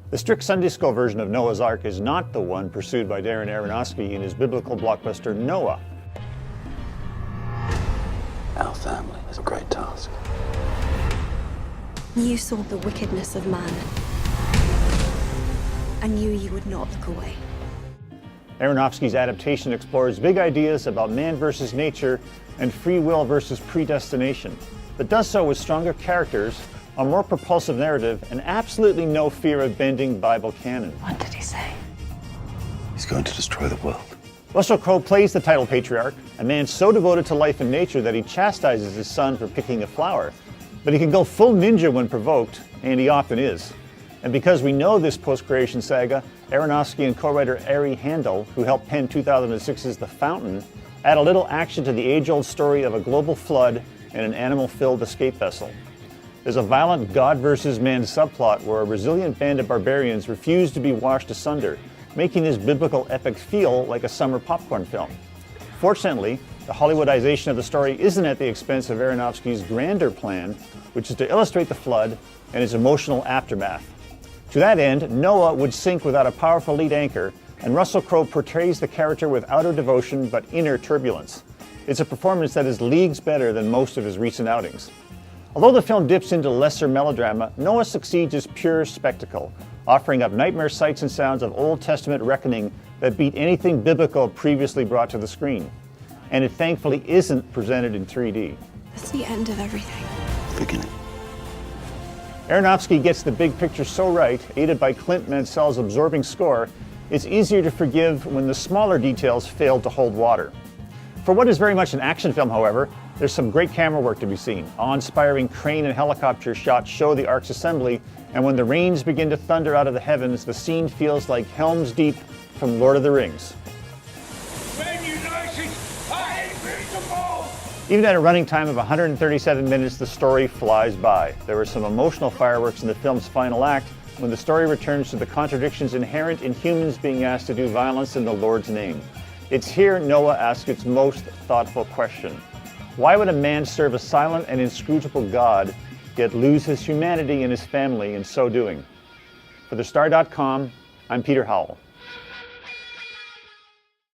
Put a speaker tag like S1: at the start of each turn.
S1: The strict Sunday school version of Noah's Ark is not the one pursued by Darren Aronofsky in his biblical blockbuster Noah.
S2: Our family is a great task.
S3: You saw the wickedness of man and knew you would not look away.
S1: Aronofsky's adaptation explores big ideas about man versus nature and free will versus predestination, but does so with stronger characters, a more propulsive narrative, and absolutely no fear of bending Bible canon.
S3: What did he say?
S2: He's going to destroy the world.
S1: Russell Crowe plays the title patriarch, a man so devoted to life and nature that he chastises his son for picking a flower. But he can go full ninja when provoked, and he often is. And because we know this post-creation saga, Aronofsky and co-writer Ari Handel, who helped pen 2006's The Fountain, add a little action to the age-old story of a global flood and an animal-filled escape vessel. There's a violent God versus man subplot where a resilient band of barbarians refuse to be washed asunder, making this biblical epic feel like a summer popcorn film. Fortunately, the Hollywoodization of the story isn't at the expense of Aronofsky's grander plan, which is to illustrate the flood and its emotional aftermath. To that end, Noah would sink without a powerful lead anchor, and Russell Crowe portrays the character with outer devotion but inner turbulence. It's a performance that is leagues better than most of his recent outings. Although the film dips into lesser melodrama, Noah succeeds as pure spectacle, offering up nightmare sights and sounds of Old Testament reckoning that beat anything biblical previously brought to the screen. And it thankfully isn't presented in 3D.
S3: That's the end of everything.
S2: Beginning.
S1: Aronofsky gets the big picture so right, aided by Clint Mansell's absorbing score, it's easier to forgive when the smaller details fail to hold water. For what is very much an action film, however, there's some great camera work to be seen. Awe-inspiring crane and helicopter shots show the Ark's assembly, and when the rains begin to thunder out of the heavens, the scene feels like Helm's Deep from Lord of the Rings. Even at a running time of 137 minutes, the story flies by. There were some emotional fireworks in the film's final act when the story returns to the contradictions inherent in humans being asked to do violence in the Lord's name. It's here Noah asks its most thoughtful question. Why would a man serve a silent and inscrutable God, yet lose his humanity and his family in so doing? For TheStar.com, I'm Peter Howell.